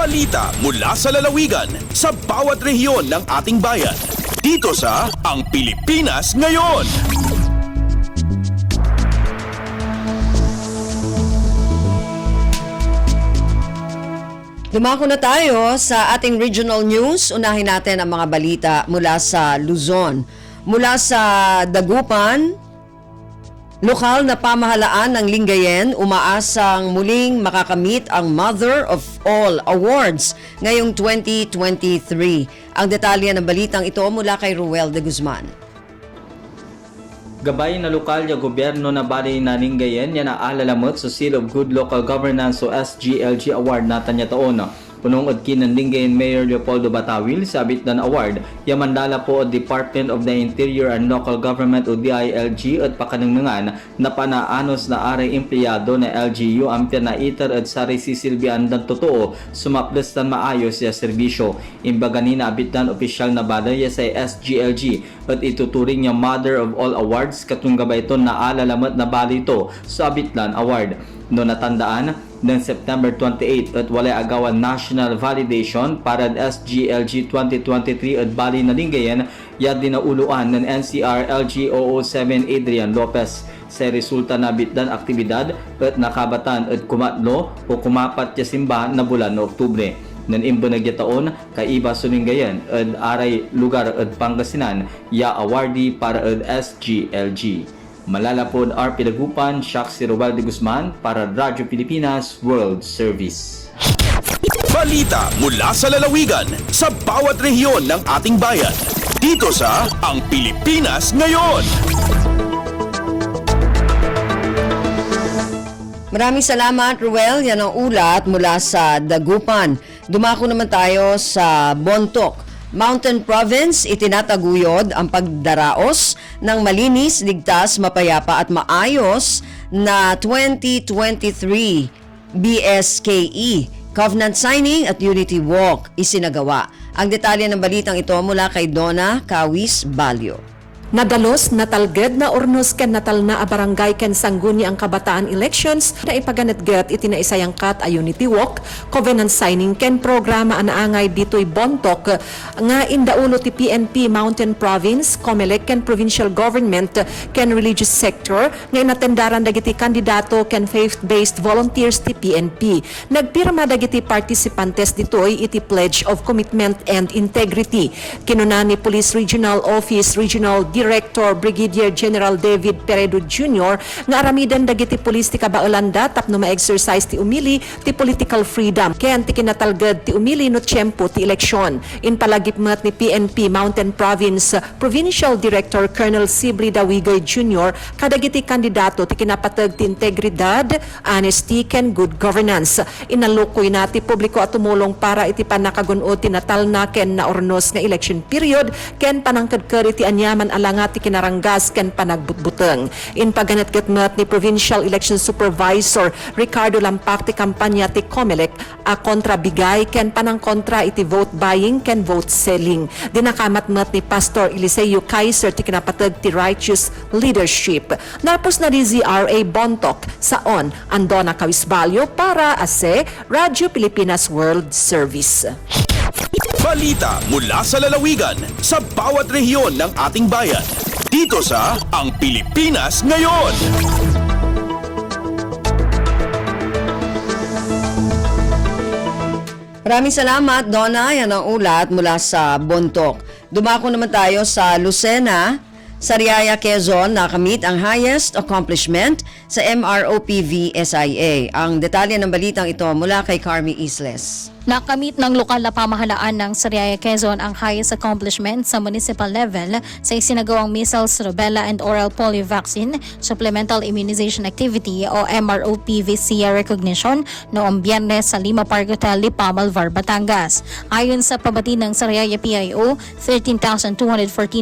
Balita mula sa lalawigan sa bawat rehiyon ng ating bayan. Dito sa Ang Pilipinas Ngayon. Dumako na tayo sa ating regional news. Unahin natin ang mga balita mula sa Luzon. Mula sa Dagupan, lokal na pamahalaan ng Lingayen umaasang muling makakamit ang Mother of All Awards ngayong 2023. Ang detalye ng balitang ito mula kay Ruel de Guzman. Gabay na lokal ya gobyerno na bali na Lingayen yan naalalamot sa Seal of Good Local Governance o SGLG Award natan niya taon. Punong udkin ng Lingayen Mayor Leopoldo Batawil sabit ng award yamandala po Department of the Interior and Local Government o DILG at pakanungan na panaanos na aray empleyado na LGU ang pinaitar at sari sisilbian ng totoo sumaplas ng maayos ya serbisyo. Imbaga ni nabit ng opisyal na balay sa SGLG at ituturing niya Mother of All Awards katong gabay ito na alalamat na bali ito sa Abitlan Award. No natandaan ng September 28 at walay agawan national validation para SGLG 2023 at bali na Lingayen yad dinauluan ng NCR LGOO7 Adrian Lopez sa resulta na bitdan aktibidad at nakabatan at kumatlo o kumapat ya simba na bulan na Oktubre. Nan imbo nagyataon kay iba Sulingayen at aray lugar at Pangasinan ya awardee para at SGLG. Malalapod RP Dagupan, Shaq si Ruel de Guzman para Radyo Pilipinas World Service. Balita mula sa lalawigan sa bawat rehiyon ng ating bayan. Dito sa Ang Pilipinas Ngayon. Maraming salamat, Ruel. Yan ang ulat mula sa Dagupan. Dumako naman tayo sa Bontoc. Mountain Province, itinataguyod ang pagdaraos ng malinis, ligtas, mapayapa at maayos na 2023 BSKE. Covenant Signing at Unity Walk isinagawa. Ang detalye ng balitang ito mula kay Donna Kawis Balyo. Nadalos, natalged na urnos ken natal na a barangay ken sangguni ang kabataan elections na ipaganatgat itinaisayang kat a Unity Walk, Covenant Signing ken programa anaangay ditoy Bontoc nga indaulo ti PNP Mountain Province, COMELEC ken provincial government ken religious sector nga inatendaran dagiti kandidato ken faith-based volunteers ti PNP. Nagpirma dagiti participantes ditoy iti Pledge of Commitment and Integrity. Kinuna ni Police Regional Office Regional Director Brigadier General David Peredo Jr. nga aramidan dagiti pulis ti kabaolanda tapno ma-exercise ti umili ti political freedom ken ti kinatalged ti umili no tiyempo ti eleksyon. In palagipmat ni PNP Mountain Province Provincial Director Colonel Sibri Dawigay Jr. kadagiti kandidato ti kinapatag ti integridad, honesty ken good governance. Inalukoy na ti publiko at tumulong para iti panakagunod ti natal na ken na ornos nga election period ken panangkadkari ti anyaman nga ti kinaranggas ken panagbutbuteng. In paganatgatmat ni Provincial Election Supervisor Ricardo Lampak ti kampanya ti COMELEC a kontrabigay ken panangkontra iti vote buying ken vote selling. Dinakamatmat ni Pastor Eliseo Kaiser ti kinapatag ti righteous leadership. Napos na di ZRA Bontoc saon Andona Kawisbalyo para ase Radyo Pilipinas World Service. Balita mula sa lalawigan sa bawat rehiyon ng ating bayan. Dito sa Ang Pilipinas Ngayon. Maraming salamat, Donna. Yan ang ulat mula sa Bontoc. Dumako naman tayo sa Lucena. Sariaya, Quezon, nakamit ang highest accomplishment sa MROPV-SIA. Ang detalye ng balitang ito mula kay Carmi Isles. Nakamit ng lokal na pamahalaan ng Sariaya, Quezon ang highest accomplishment sa municipal level sa isinagawang measles, rubella and oral polio vaccine supplemental immunization activity o MROPV-SIA recognition noong Biyernes sa Lima Park Hotel, Lipa, Malvar, Batangas. Ayon sa pabati ng Sariaya PIO, 13,214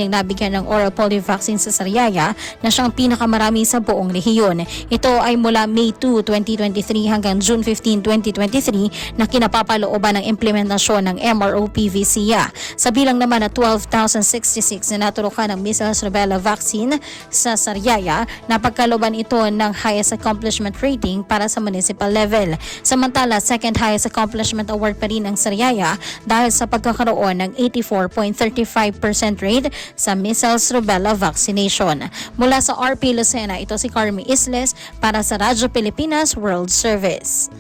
ang nabigyan ng oral polio vaccine sa Sariaya na siyang pinakamarami sa buong rehiyon. Ito ay mula May 2, 2023 hanggang June 15, 2023 na kinapapalo kalooban ng implementasyon ng MRO-PVC-A. Sa bilang naman na 12,066 na naturukan ng measles rubella vaccine sa Sariaya, napagkalooban ito ng highest accomplishment rating para sa municipal level. Samantala, second highest accomplishment award pa rin ang Sariaya dahil sa pagkakaroon ng 84.35% rate sa measles rubella vaccination. Mula sa RP Lucena, ito si Carmi Isles para sa Radyo Pilipinas World Service.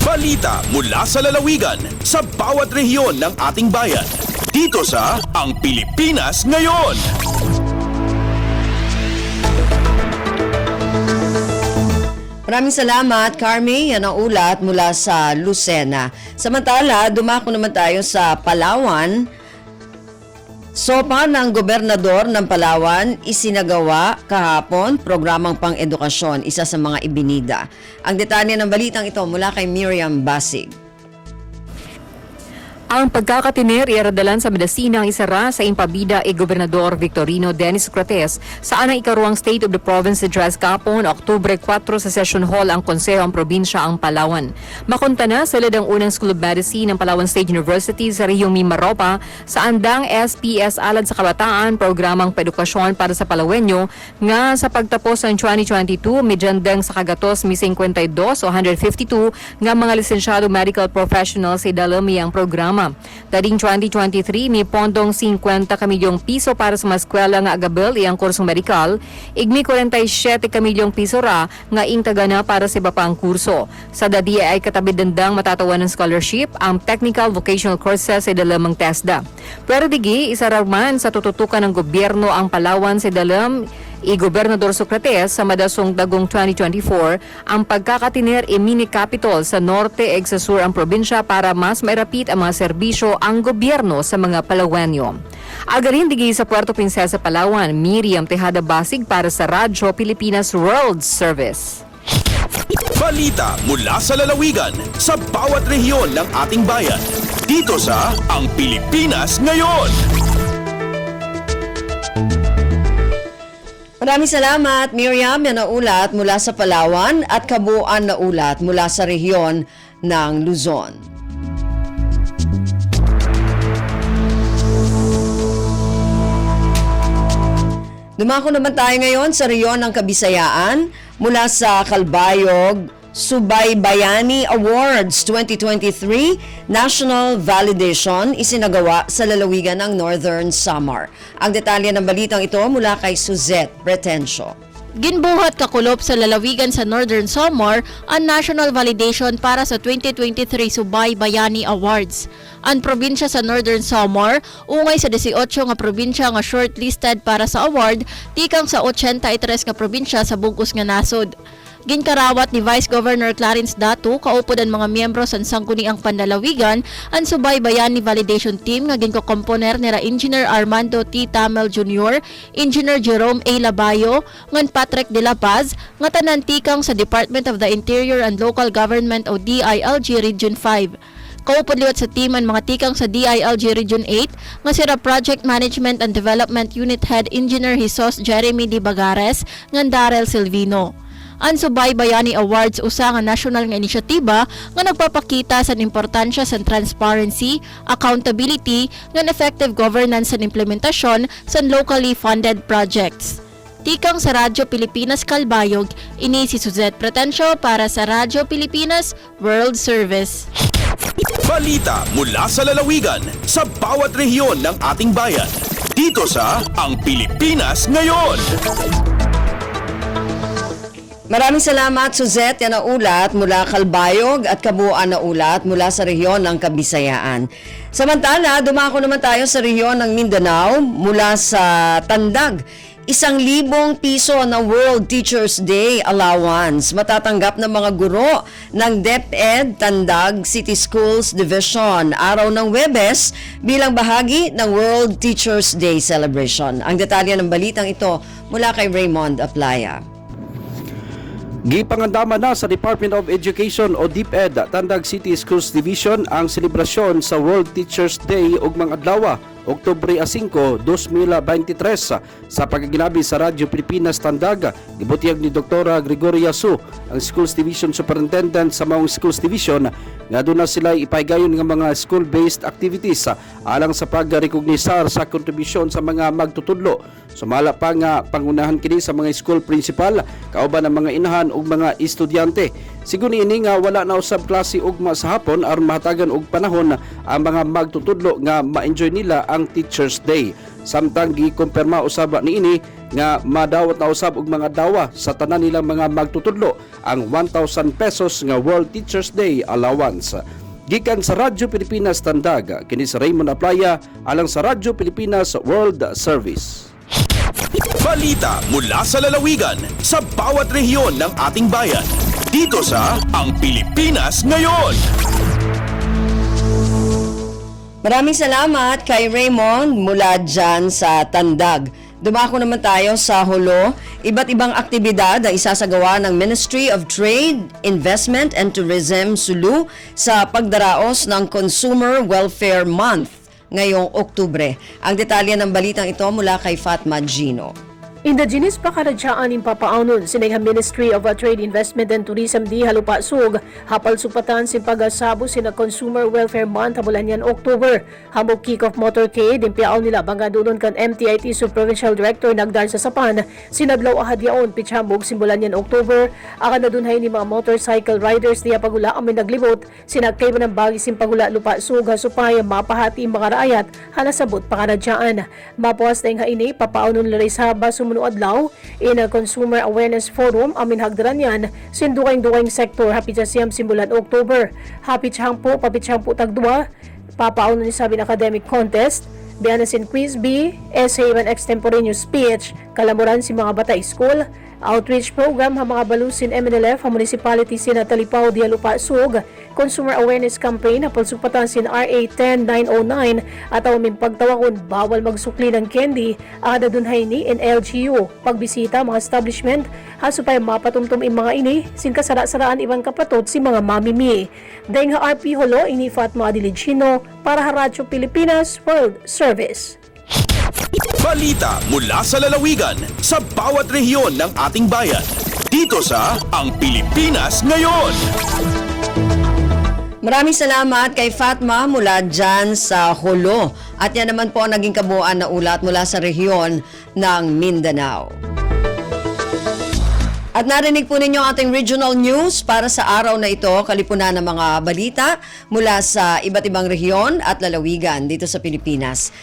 Balita mula sa lalawigan sa bawat rehiyon ng ating bayan. Dito sa Ang Pilipinas Ngayon. Maraming salamat, Carmi. Yan ang ulat mula sa Lucena. Samantala, dumako naman tayo sa Palawan. Sopa ng gobernador ng Palawan isinagawa kahapon programang pang-edukasyon, isa sa mga ibinida. Ang detalye ng balitang ito mula kay Miriam Basig. Ang pagkakatinir iaradalan sa Mendocino isara sa impabida Gobernador Victorino Dennis Crates saan ang ikaruang State of the Province Address kapon Oktubre 4 sa Session Hall ang Konseho ang Probinsya ang Palawan. Makunta na sa ang unang School of Medicine ng Palawan State University sa Riyong Mimaropa sa andang SPS Alad sa Kabataan programang pedukasyon para sa Palawenyo nga sa pagtapos ng 2022 medyandang sa kagatos mi 52 o 152 nga mga lisensyado medical professionals sa idalami ang programa. Daring 2023, may pondong 50 kamilyong piso para sa mga eskwela nga agabil iyang kursong medikal, igmi 47 kamilyong piso ra nga ing tagana para sa iba pang kurso. Sa dadi ay katabidandang matatawan ng scholarship ang technical vocational courses sa dalamang TESDA. Pero digi, isa raman sa tututukan ng gobyerno ang Palawan sa dalam Gobernador Socrates sa madasong dagong 2024 ang pagkakatinir mini capital sa norte eg sa sur ang probinsya para mas mairapit ang mga serbisyo ang gobyerno sa mga Palawenyo. Agarin digi sa Puerto Princesa, Palawan, Miriam Tejada Basig para sa Radyo Pilipinas World Service. Balita mula sa lalawigan sa bawat rehiyon ng ating bayan. Dito sa Ang Pilipinas Ngayon. Maraming salamat, Miriam. Yan ang ulat mula sa Palawan at kabuuan na ulat mula sa rehiyon ng Luzon. Dumako naman tayo ngayon sa rehiyon ng Kabisayaan mula sa Calbayog Subaybayani Awards 2023 National Validation isinagawa sa lalawigan ng Northern Samar. Ang detalye ng balitang ito mula kay Suzette Pretencio. Ginbuhat kakulop sa lalawigan sa Northern Samar ang national validation para sa 2023 Subaybayani Awards. Ang probinsya sa Northern Samar ungay sa 18 nga probinsya nga shortlisted para sa award, tikang sa 83 nga probinsya sa bugos nga nasod. Ginkarawat ni Vice Governor Clarence Datu kaupod ang mga miyembro sa sangguniang Panlalawigan ang Subaybayani Validation Team nga ginkokomponer nila Engineer Armando T. Tamel Jr., Engineer Jerome A. Labayo, ngan Patrick De La Paz, nga tanantikang sa Department of the Interior and Local Government o DILG Region 5. Kaupod liwat sa team ang mga tikang sa DILG Region 8 nga sira Project Management and Development Unit Head Engineer Jesus Jeremy D. Bagares ngan Darrell Silvino. Ang Subaybayani Awards usa nga national nga inisyatiba nga nagpapakita sa importansya sa transparency, accountability, nga effective governance sa implementasyon sa locally funded projects. Tikang sa Radyo Pilipinas Calbayog, ini si Suzette Pretencio para sa Radyo Pilipinas World Service. Balita mula sa lalawigan sa bawat rehiyon ng ating bayan. Dito sa Ang Pilipinas Ngayon. Maraming salamat, Suzette. Yan ang ulat mula Calbayog at kabuuan na ulat mula sa rehiyon ng Kabisayaan. Samantala, dumako naman tayo sa rehiyon ng Mindanao mula sa Tandag. 1,000 piso ng World Teachers Day allowance matatanggap ng mga guro ng DepEd Tandag City Schools Division araw ng Huwebes bilang bahagi ng World Teachers Day celebration. Ang detalye ng balitang ito mula kay Raymond Aplaya. Gipangandama na sa Department of Education o DepEd Tandag City Schools Division ang selebrasyon sa World Teachers Day ug mga adlaw Oktubre 5, 2023 sa pagkaginabi sa Radyo Pilipinas Tandag. Gibutiyag ni Dr. Gregoria Su, ang Schools Division Superintendent sa maong Schools Division nga doon na sila ipahigayon ng mga school-based activities alang sa pag-recognisar sa kontribusyon sa mga magtutudlo. Sumala pa nga pangunahan kini sa mga school principal, kauban ng mga inahan ug mga estudyante. Sigun ini nga wala na usab klase ugma sa hapon aron mahatagan og panahon ang mga magtutudlo nga ma-enjoy nila ang Teachers Day. Samtang gikumpirma usab niini nga madawat na usab og mga dawa sa tanan nilang mga magtutudlo ang 1,000 pesos nga World Teachers Day allowance. Gikan sa Radyo Pilipinas Tandag, kini sa Raymond Aplaya alang sa Radyo Pilipinas World Service. Balita mula sa lalawigan sa bawat rehiyon ng ating bayan. Dito sa Ang Pilipinas Ngayon. Maraming salamat kay Raymond mula dyan sa Tandag. Dumako naman tayo sa Hulo. Iba't ibang aktibidad ang isasagawa ng Ministry of Trade, Investment and Tourism Sulu sa pagdaraos ng Consumer Welfare Month ngayong Oktubre. Ang detalye ng balitang ito mula kay Fatma Gino. Indigenous pakaradyaan impapaunon sinang Ministry of Trade, Investment and Tourism di halupasug hapal supatan sin pagasabo sina Consumer Welfare Month habulan yan October. Hamog kick-off motorcade impiaon nila bangadunon kan MTIT Provincial Director Nagdar sa Sapan sinadlaw ahad yaon pitchambog simbulan yan October. Akan na dunhay ni mga motorcycle riders diya pagula amin naglibot sinagkay man ng bagi sin pagula lupasug hasupay mapahati mga raayat halasabot pakaradyaan. Mapuas na haini papaunon laray sa adlaw in a Consumer Awareness Forum amin hagdaran yan sindukaing-dukaing sektor hapit sa siyam simbulan October. Hapit siyangpo, papit siyangpo tagdua, papauno ni sabi academic contest, bianasin quiz B, essay man extemporaneous speech, kalamuran si mga batay school, outreach program ha mga balusin MNLF ha municipality sina Talipaw di Alupasug, Consumer Awareness Campaign ha pagsupatan sin RA 10909 at awaming pagtawakon bawal magsukli ng candy ada dunhay ni in LGU pagbisita mga establishment ha supay mapatumtum in mga ini sin kasara-saraan ibang kapatot si mga mamimi. Dahil nga RP Holo ini Fatma Adiligino para sa Radyo Pilipinas World Service. Balita mula sa lalawigan sa bawat rehiyon ng ating bayan. Dito sa Ang Pilipinas Ngayon. Maraming salamat kay Fatma mula dyan sa Hulo. At yan naman po ang naging kabuuan na ulat mula sa rehiyon ng Mindanao. At narinig po ninyo ang ating regional news para sa araw na ito, kalipunan ng mga balita mula sa iba't ibang rehiyon at lalawigan dito sa Pilipinas.